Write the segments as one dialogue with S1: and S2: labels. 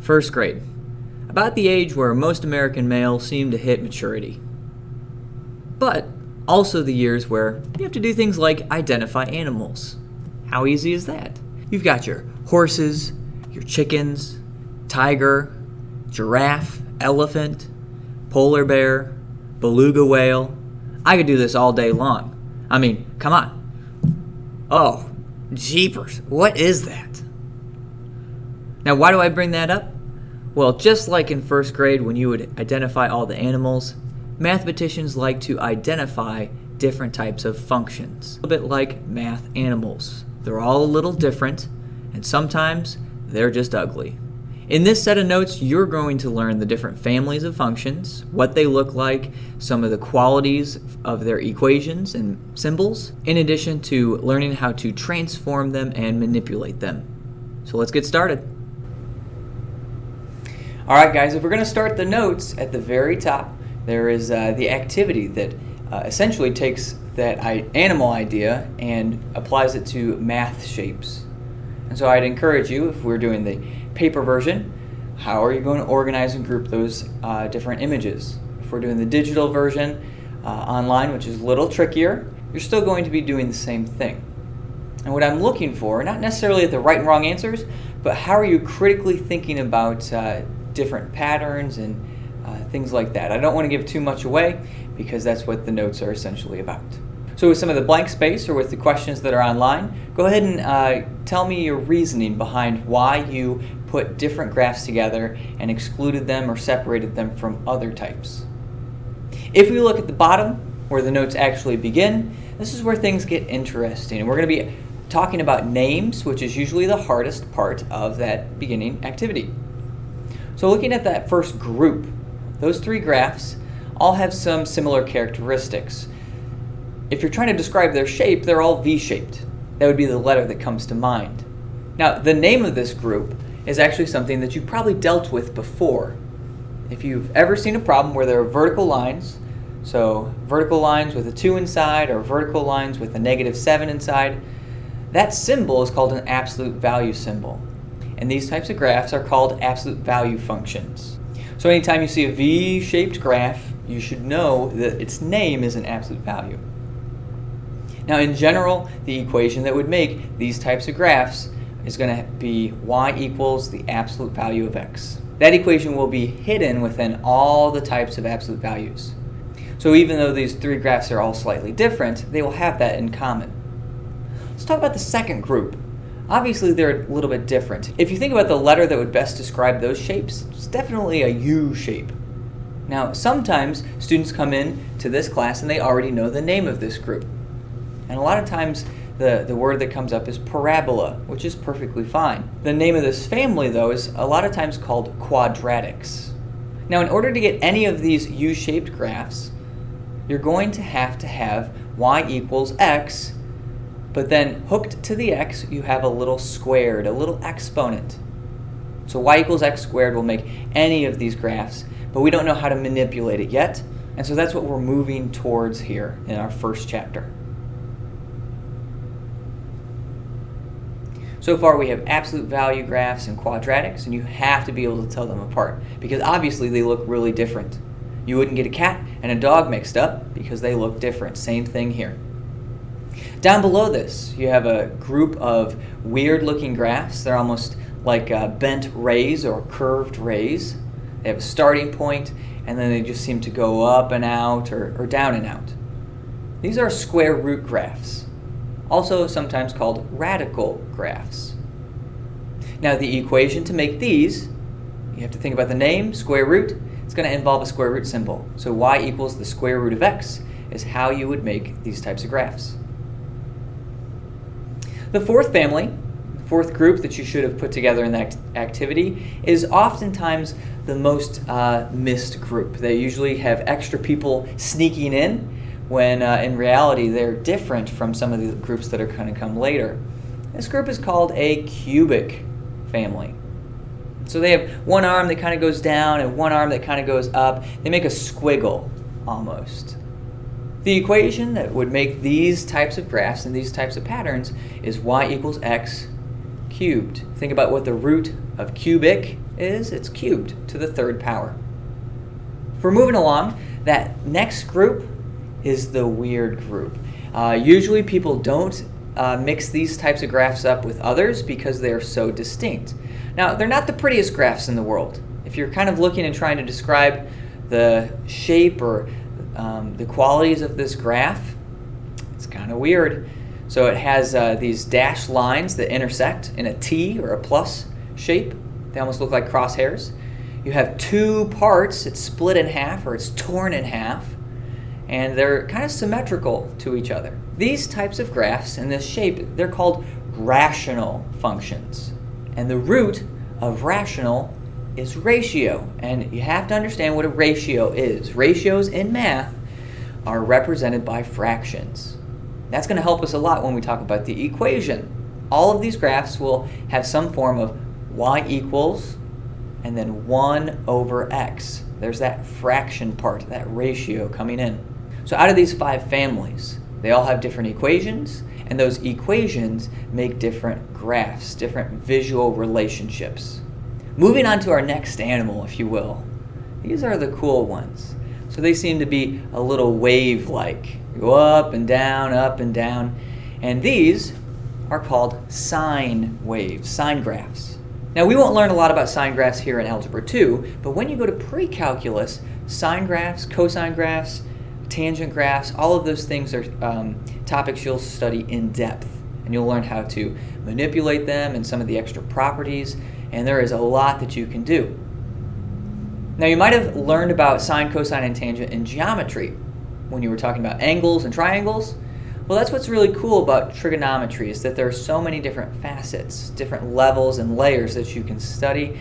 S1: First grade, about the age where most American males seem to hit maturity. But also the years where you have to do things like identify animals. How easy is that? You've got your horses, your chickens, tiger, giraffe, elephant, polar bear, beluga whale. I could do this all day long. I mean, come on. Oh, jeepers, what is that? Now, why do I bring that up? Well, just like in first grade when you would identify all the animals, mathematicians like to identify different types of functions. A bit like math animals. They're all a little different, and sometimes they're just ugly. In this set of notes, you're going to learn the different families of functions, what they look like, some of the qualities of their equations and symbols, in addition to learning how to transform them and manipulate them. So let's get started. Alright guys, if we're going to start the notes at the very top, there is the activity that essentially takes that animal idea and applies it to math shapes. And so I'd encourage you, if we're doing the paper version, how are you going to organize and group those different images? If we're doing the digital version online, which is a little trickier, you're still going to be doing the same thing. And what I'm looking for, not necessarily the right and wrong answers, but how are you critically thinking about different patterns and things like that. I don't want to give too much away because that's what the notes are essentially about. So with some of the blank space or with the questions that are online, go ahead and tell me your reasoning behind why you put different graphs together and excluded them or separated them from other types. If we look at the bottom where the notes actually begin, this is where things get interesting. And we're going to be talking about names, which is usually the hardest part of that beginning activity. So looking at that first group, those three graphs all have some similar characteristics. If you're trying to describe their shape, they're all V-shaped. That would be the letter that comes to mind. Now, the name of this group is actually something that you've probably dealt with before. If you've ever seen a problem where there are vertical lines, so vertical lines with a 2 inside or vertical lines with a -7 inside, that symbol is called an absolute value symbol. And these types of graphs are called absolute value functions. So anytime you see a V-shaped graph, you should know that its name is an absolute value. Now in general, the equation that would make these types of graphs is going to be y equals the absolute value of x. That equation will be hidden within all the types of absolute values. So even though these three graphs are all slightly different, they will have that in common. Let's talk about the second group. Obviously, they're a little bit different. If you think about the letter that would best describe those shapes, it's definitely a U shape. Now, sometimes students come in to this class and they already know the name of this group. And a lot of times, the word that comes up is parabola, which is perfectly fine. The name of this family, though, is a lot of times called quadratics. Now, in order to get any of these U-shaped graphs, you're going to have y equals x, but then hooked to the x, you have a little squared, a little exponent. So y equals x squared will make any of these graphs, but we don't know how to manipulate it yet. And so that's what we're moving towards here in our first chapter. So far we have absolute value graphs and quadratics, and you have to be able to tell them apart because obviously they look really different. You wouldn't get a cat and a dog mixed up because they look different. Same thing here. Down below this, you have a group of weird-looking graphs. They're almost like bent rays or curved rays. They have a starting point, and then they just seem to go up and out or down and out. These are square root graphs, also sometimes called radical graphs. Now, the equation to make these, you have to think about the name, square root. It's going to involve a square root symbol. So y equals the square root of x is how you would make these types of graphs. The fourth family, the fourth group that you should have put together in that activity is oftentimes the most missed group. They usually have extra people sneaking in when in reality they're different from some of the groups that are going to come later. This group is called a cubic family. So they have one arm that kind of goes down and one arm that kind of goes up. They make a squiggle almost. The equation that would make these types of graphs and these types of patterns is y equals x cubed. Think about what the root of cubic is it's cubed to the third power. If we're moving along, that next group is the weird group. Usually people don't mix these types of graphs up with others because they are so distinct. Now, they're not the prettiest graphs in the world. If you're kind of looking and trying to describe the shape or the qualities of this graph, it's kind of weird. So it has these dashed lines that intersect in a T or a plus shape. They almost look like crosshairs. You have two parts, it's split in half or it's torn in half, and they're kind of symmetrical to each other. These types of graphs in this shape, they're called rational functions. And the root of rational is ratio. And you have to understand what a ratio is. Ratios in math are represented by fractions. That's going to help us a lot when we talk about the equation. All of these graphs will have some form of y equals and then 1 over x. There's that fraction part, that ratio coming in. So out of these 5 families, they all have different equations, and those equations make different graphs, different visual relationships. Moving on to our next animal, if you will. These are the cool ones. So they seem to be a little wave-like. Go up and down, and these are called sine waves, sine graphs. Now, we won't learn a lot about sine graphs here in Algebra 2, but when you go to pre-calculus, sine graphs, cosine graphs, tangent graphs, all of those things are topics you'll study in depth. And you'll learn how to manipulate them and some of the extra properties, and there is a lot that you can do. Now, you might have learned about sine, cosine, and tangent in geometry when you were talking about angles and triangles. Well, that's what's really cool about trigonometry, is that there are so many different facets, different levels and layers that you can study.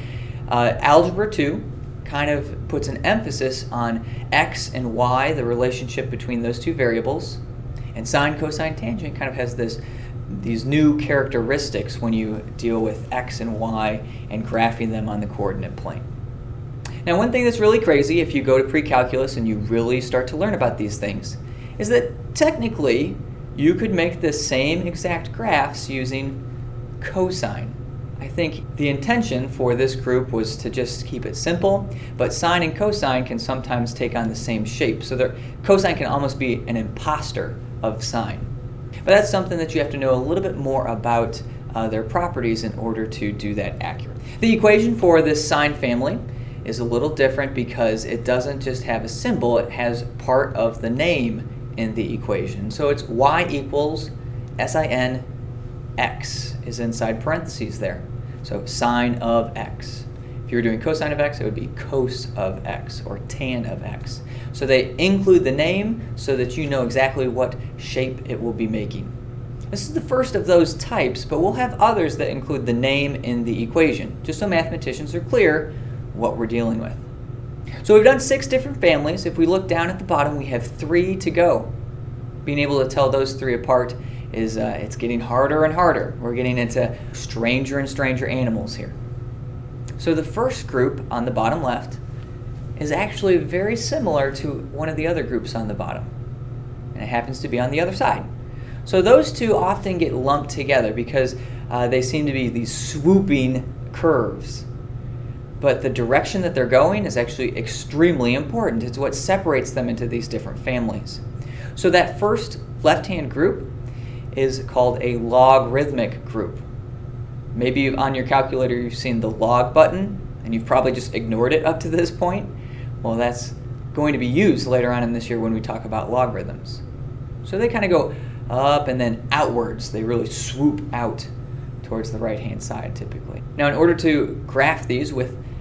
S1: Algebra 2 kind of puts an emphasis on x and y, the relationship between those two variables. And sine, cosine, tangent kind of has these new characteristics when you deal with x and y and graphing them on the coordinate plane. Now, one thing that's really crazy if you go to pre-calculus and you really start to learn about these things is that technically you could make the same exact graphs using cosine. I think the intention for this group was to just keep it simple, but sine and cosine can sometimes take on the same shape. So cosine can almost be an imposter of sine. But that's something that you have to know a little bit more about their properties in order to do that accurate. The equation for this sine family is a little different because it doesn't just have a symbol, it has part of the name in the equation. So it's y equals sin x is inside parentheses there. So sine of x. If you were doing cosine of x, it would be cos of x or tan of x. So they include the name so that you know exactly what shape it will be making. This is the first of those types, but we'll have others that include the name in the equation, just so mathematicians are clear what we're dealing with. So we've done 6 different families. If we look down at the bottom, we have 3 to go. Being able to tell those 3 apart is it's getting harder and harder. We're getting into stranger and stranger animals here. So the first group on the bottom left is actually very similar to one of the other groups on the bottom, and it happens to be on the other side. So those 2 often get lumped together because they seem to be these swooping curves. But the direction that they're going is actually extremely important. It's what separates them into these different families. So that first left-hand group is called a logarithmic group. Maybe on your calculator you've seen the log button, and you've probably just ignored it up to this point. Well, that's going to be used later on in this year when we talk about logarithms. So they kind of go up and then outwards. They really swoop out towards the right-hand side typically. Now, in order to graph these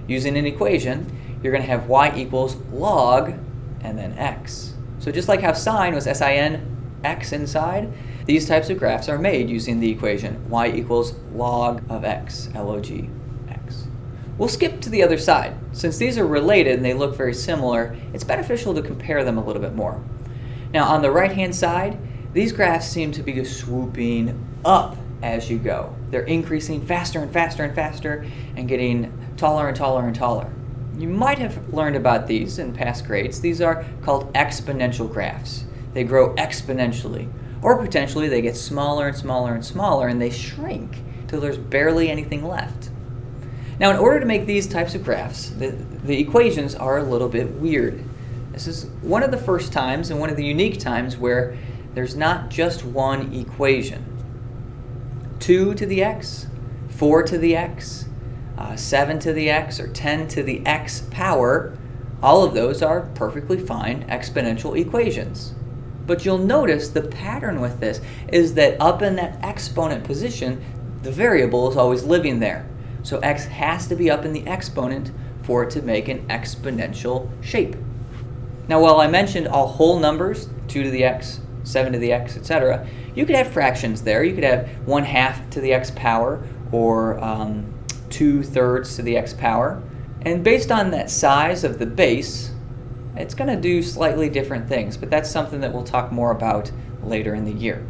S1: using an equation, you're going to have y equals log and then x. So just like how sine was sin x inside, these types of graphs are made using the equation y equals log of x, log x. We'll skip to the other side. Since these are related and they look very similar, it's beneficial to compare them a little bit more. Now, on the right-hand side, these graphs seem to be swooping up as you go. They're increasing faster and faster and faster and getting taller and taller and taller. You might have learned about these in past grades. These are called exponential graphs. They grow exponentially, or potentially they get smaller and smaller and smaller and they shrink till there's barely anything left. Now, in order to make these types of graphs, the equations are a little bit weird. This is one of the first times and one of the unique times where there's not just one equation. 2 to the x, 4 to the x, 7 to the x, or 10 to the x power, all of those are perfectly fine exponential equations. But you'll notice the pattern with this is that up in that exponent position, the variable is always living there. So x has to be up in the exponent for it to make an exponential shape. Now, while I mentioned all whole numbers, 2 to the x, 7 to the x, etc., you could have fractions there. You could have 1/2 to the x power, or 2/3 to the x power. And based on that size of the base, it's going to do slightly different things, but that's something that we'll talk more about later in the year.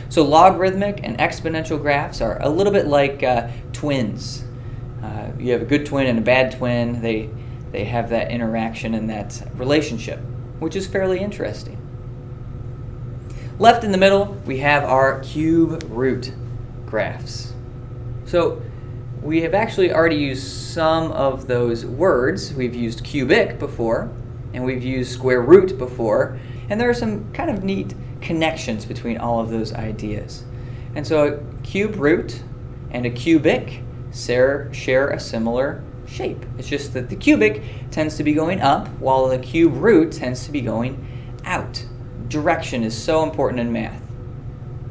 S1: So logarithmic and exponential graphs are a little bit like twins. You have a good twin and a bad twin. They have that interaction and that relationship, which is fairly interesting. Left in the middle, we have our cube root graphs. So we have actually already used some of those words. We've used cubic before, and we've used square root before, and there are some kind of neat connections between all of those ideas. And so a cube root and a cubic share a similar shape. It's just that the cubic tends to be going up, while the cube root tends to be going out. Direction is so important in math.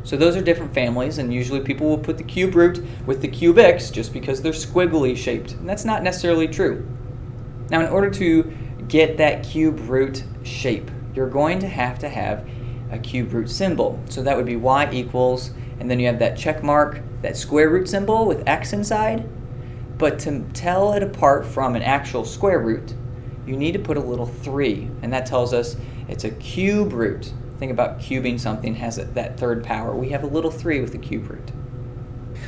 S1: So those are different families, and usually people will put the cube root with the cubics just because they're squiggly shaped, and that's not necessarily true. Now, in order to get that cube root shape, you're going to have a cube root symbol. So that would be y equals, and then you have that check mark, that square root symbol with x inside. But to tell it apart from an actual square root, you need to put a little 3, and that tells us it's a cube root. Think about cubing something, has that third power. We have a little 3 with the cube root.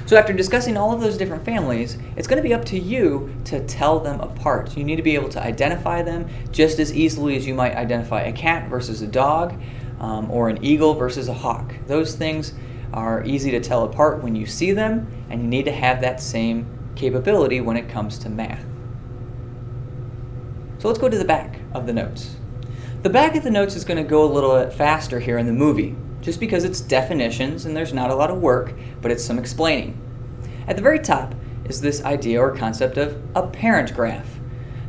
S1: So after discussing all of those different families, it's going to be up to you to tell them apart. You need to be able to identify them just as easily as you might identify a cat versus a dog, or an eagle versus a hawk. Those things are easy to tell apart when you see them, and you need to have that same capability when it comes to math. So let's go to the back of the notes. The back of the notes is going to go a little bit faster here in the movie, just because it's definitions and there's not a lot of work, but it's some explaining. At the very top is this idea or concept of a parent graph.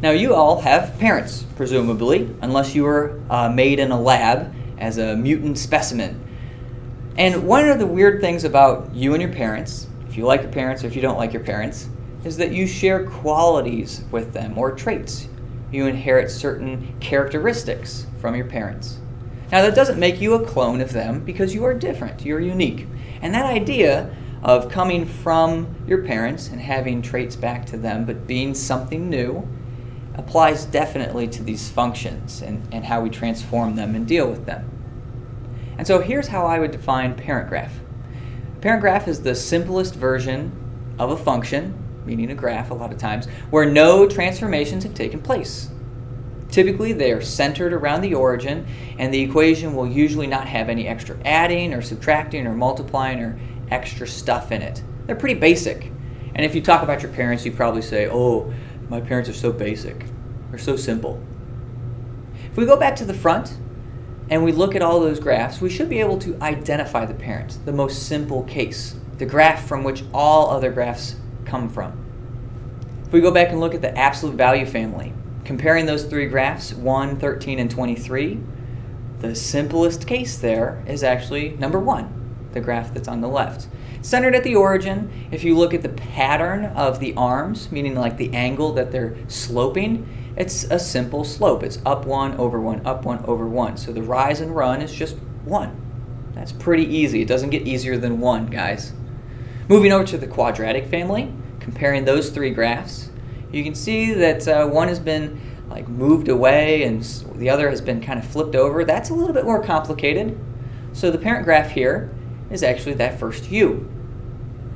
S1: Now, you all have parents, presumably, unless you were made in a lab as a mutant specimen. And one of the weird things about you and your parents, if you like your parents or if you don't like your parents, is that you share qualities with them, or traits. You inherit certain characteristics from your parents. Now, that doesn't make you a clone of them, because you are different, you're unique. And that idea of coming from your parents and having traits back to them, but being something new, applies definitely to these functions and how we transform them and deal with them. And so here's how I would define parent graph. Parent graph is the simplest version of a function, meaning a graph a lot of times, where no transformations have taken place. Typically, they are centered around the origin, and the equation will usually not have any extra adding or subtracting or multiplying or extra stuff in it. They're pretty basic. And if you talk about your parents, you probably say, oh, my parents are so basic. They're so simple. If we go back to the front and we look at all those graphs, we should be able to identify the parent, the most simple case, the graph from which all other graphs come from. If we go back and look at the absolute value family, comparing those three graphs, 1, 13, and 23, the simplest case there is actually number 1, the graph that's on the left. Centered at the origin, if you look at the pattern of the arms, meaning like the angle that they're sloping, it's a simple slope. It's up 1 over 1, up 1 over 1. So the rise and run is just 1. That's pretty easy. It doesn't get easier than 1, guys. Moving over to the quadratic family, comparing those three graphs, you can see that one has been like moved away and the other has been kind of flipped over. That's a little bit more complicated. So the parent graph here is actually that first U.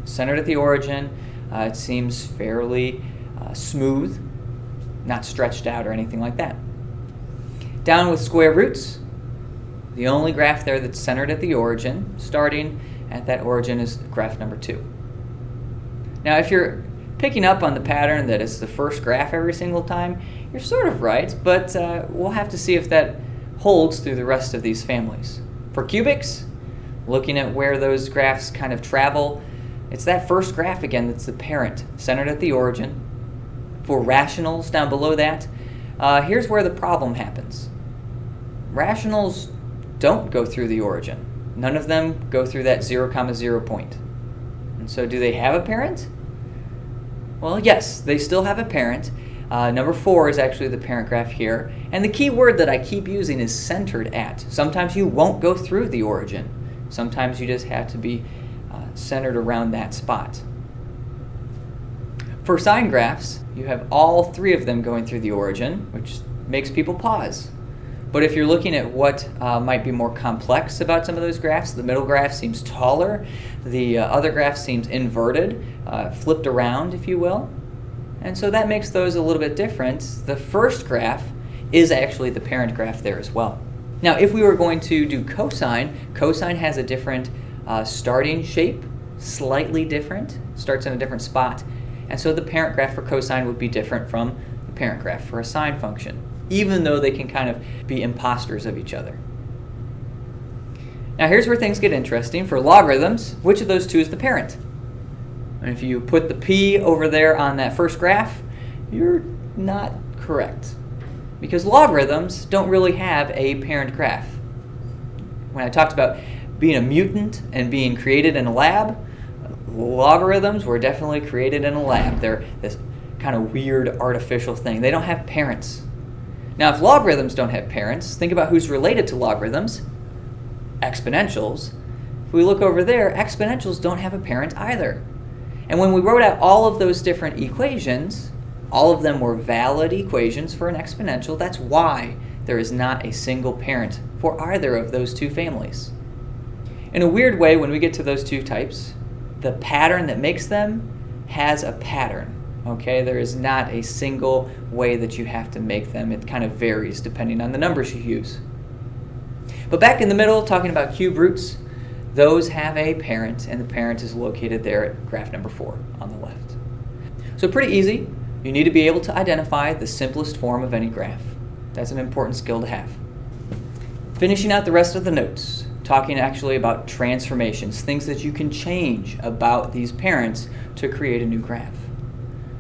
S1: Centered at the origin, it seems fairly smooth, not stretched out or anything like that. Down with square roots, the only graph there that's centered at the origin, starting at that origin, is graph number 2. Now, if you're picking up on the pattern that it's the first graph every single time, you're sort of right, but we'll have to see if that holds through the rest of these families. For cubics, looking at where those graphs kind of travel, it's that first graph again that's the parent, centered at the origin. For rationals, down below that, here's where the problem happens. Rationals don't go through the origin. None of them go through that 0, 0 point. And so do they have a parent? Well, yes, they still have a parent. Number 4 is actually the parent graph here. And the key word that I keep using is centered at. Sometimes you won't go through the origin. Sometimes you just have to be centered around that spot. For sine graphs, you have all 3 of them going through the origin, which makes people pause. But if you're looking at what might be more complex about some of those graphs, the middle graph seems taller, the other graph seems inverted, flipped around, if you will. And so that makes those a little bit different. The first graph is actually the parent graph there as well. Now, if we were going to do cosine, cosine has a different starting shape, slightly different, starts in a different spot. And so the parent graph for cosine would be different from the parent graph for a sine function, even though they can kind of be imposters of each other. Now here's where things get interesting. For logarithms, which of those 2 is the parent? And if you put the p over there on that first graph, you're not correct. Because logarithms don't really have a parent graph. When I talked about being a mutant and being created in a lab, logarithms were definitely created in a lab. They're this kind of weird artificial thing. They don't have parents. Now, if logarithms don't have parents, think about who's related to logarithms. Exponentials. If we look over there, exponentials don't have a parent either. And when we wrote out all of those different equations, all of them were valid equations for an exponential. That's why there is not a single parent for either of those 2 families. In a weird way, when we get to those 2 types, the pattern that makes them has a pattern. Okay, there is not a single way that you have to make them. It kind of varies depending on the numbers you use. But back in the middle, talking about cube roots, those have a parent, and the parent is located there at graph number 4 on the left. So pretty easy. You need to be able to identify the simplest form of any graph. That's an important skill to have. Finishing out the rest of the notes, talking actually about transformations, things that you can change about these parents to create a new graph.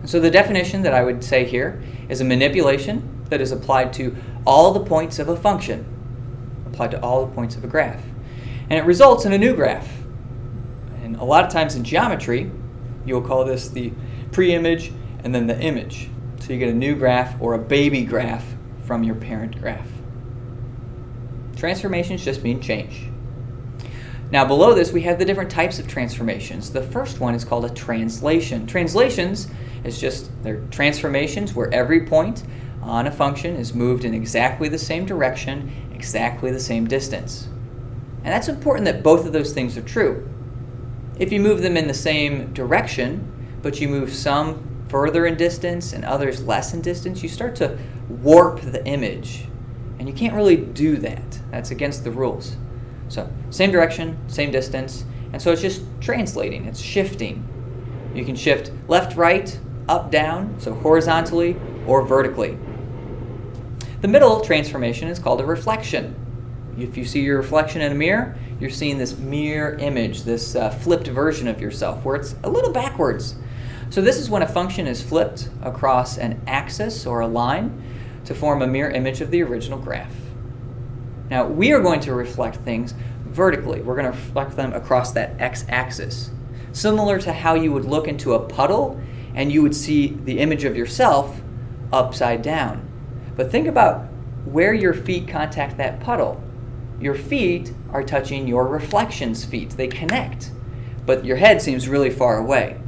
S1: So the definition that I would say here is a manipulation that is applied to all the points of a function, applied to all the points of a graph. And it results in a new graph. And a lot of times in geometry, you'll call this the pre-image and then the image. So you get a new graph or a baby graph from your parent graph. Transformations just mean change. Now below this we have the different types of transformations. The first one is called a translation. Translations is just they're transformations where every point on a function is moved in exactly the same direction, exactly the same distance. And that's important that both of those things are true. If you move them in the same direction, but you move some further in distance and others less in distance, you start to warp the image. And you can't really do that. That's against the rules. So same direction, same distance, and so it's just translating, it's shifting. You can shift left, right, up, down, so horizontally or vertically. The middle transformation is called a reflection. If you see your reflection in a mirror, you're seeing this mirror image, this flipped version of yourself where it's a little backwards. So this is when a function is flipped across an axis or a line to form a mirror image of the original graph. Now we are going to reflect things vertically. We're going to reflect them across that x-axis. Similar to how you would look into a puddle and you would see the image of yourself upside down. But think about where your feet contact that puddle. Your feet are touching your reflection's feet. They connect. But your head seems really far away.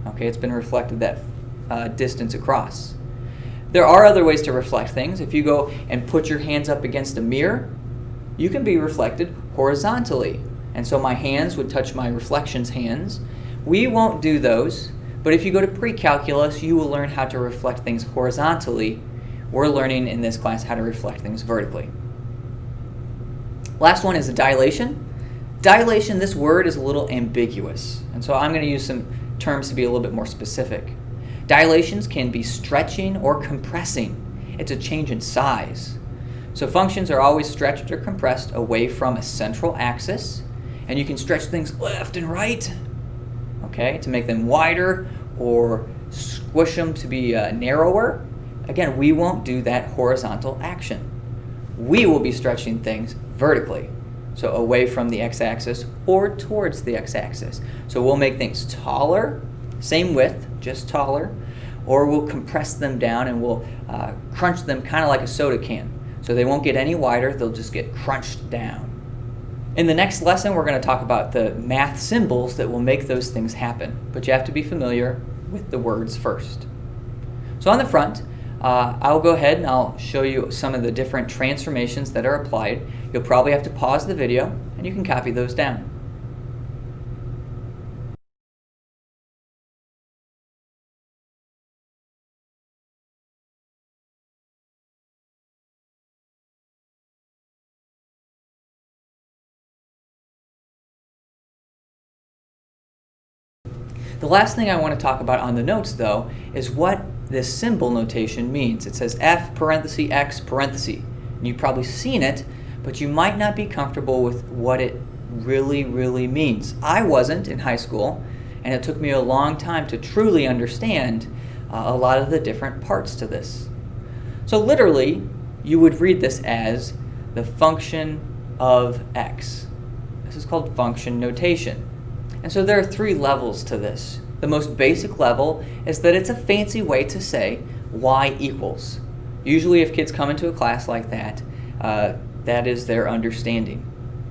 S1: Okay, it's been reflected that distance across. There are other ways to reflect things. If you go and put your hands up against a mirror, you can be reflected horizontally. And so my hands would touch my reflection's hands. We won't do those, but if you go to pre-calculus, you will learn how to reflect things horizontally. We're learning in this class how to reflect things vertically. Last one is a dilation. Dilation, this word is a little ambiguous, and so I'm going to use some terms to be a little bit more specific. Dilations can be stretching or compressing. It's a change in size. So functions are always stretched or compressed away from a central axis, and you can stretch things left and right, okay, to make them wider or squish them to be narrower. Again, we won't do that horizontal action. We will be stretching things vertically, so away from the x-axis or towards the x-axis. So we'll make things taller, same width, just taller, or we'll compress them down and we'll crunch them kind of like a soda can. So they won't get any wider, they'll just get crunched down. In the next lesson, we're going to talk about the math symbols that will make those things happen, but you have to be familiar with the words first. So on the front, I'll go ahead and I'll show you some of the different transformations that are applied. You'll probably have to pause the video and you can copy those down. The last thing I want to talk about on the notes, though, is what this symbol notation means. It says F parenthesis X parenthesis. And you've probably seen it, but you might not be comfortable with what it really means. I wasn't in high school, and it took me a long time to truly understand a lot of the different parts to this. So literally, you would read this as the function of X. This is called function notation. And so there are three levels to this. The most basic level is that it's a fancy way to say y equals. Usually if kids come into a class like that, that is their understanding.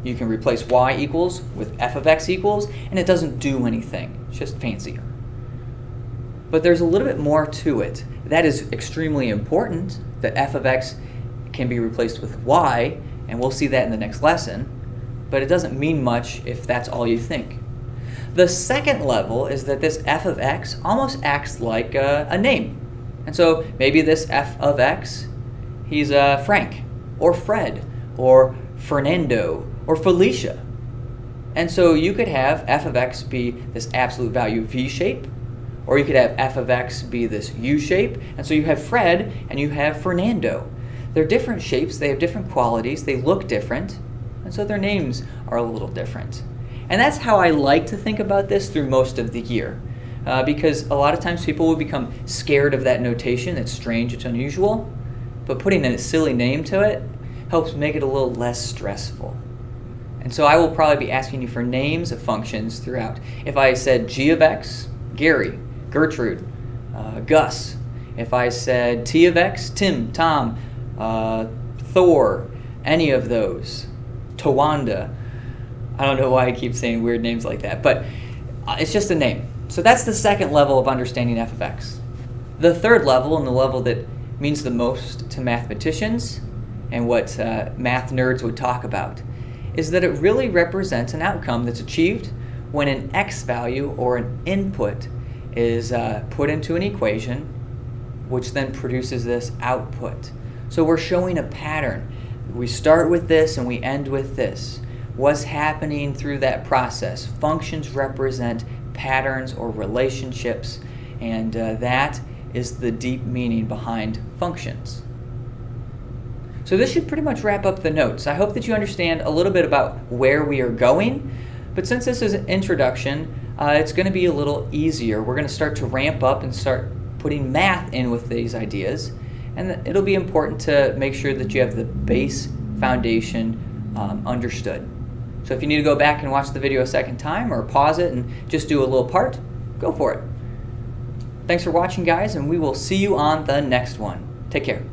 S1: You can replace y equals with f of x equals, and it doesn't do anything. It's just fancier. But there's a little bit more to it. That is extremely important, that f of x can be replaced with y, and we'll see that in the next lesson, but it doesn't mean much if that's all you think. The second level is that this f of x almost acts like a name. And so maybe this f of x, he's Frank, or Fred, or Fernando, or Felicia. And so you could have f of x be this absolute value v shape, or you could have f of x be this u shape. And so you have Fred and you have Fernando. They're different shapes, they have different qualities, they look different, and so their names are a little different. And that's how I like to think about this through most of the year. Because a lot of times people will become scared of that notation. It's strange, it's unusual. But putting a silly name to it helps make it a little less stressful. And so I will probably be asking you for names of functions throughout. If I said g of x, Gary, Gertrude, Gus. If I said t of x, Tim, Tom, Thor, any of those, Tawanda. I don't know why I keep saying weird names like that, but it's just a name. So that's the second level of understanding f of x. The third level, and the level that means the most to mathematicians and what math nerds would talk about, is that it really represents an outcome that's achieved when an x value or an input is put into an equation, which then produces this output. So we're showing a pattern. We start with this and we end with this. What's happening through that process? Functions represent patterns or relationships, and that is the deep meaning behind functions. So this should pretty much wrap up the notes. I hope that you understand a little bit about where we are going, but since this is an introduction, it's going to be a little easier. We're going to start to ramp up and start putting math in with these ideas, and it'll be important to make sure that you have the base foundation understood. So if you need to go back and watch the video a second time or pause it and just do a little part, go for it. Thanks for watching, guys, and we will see you on the next one. Take care.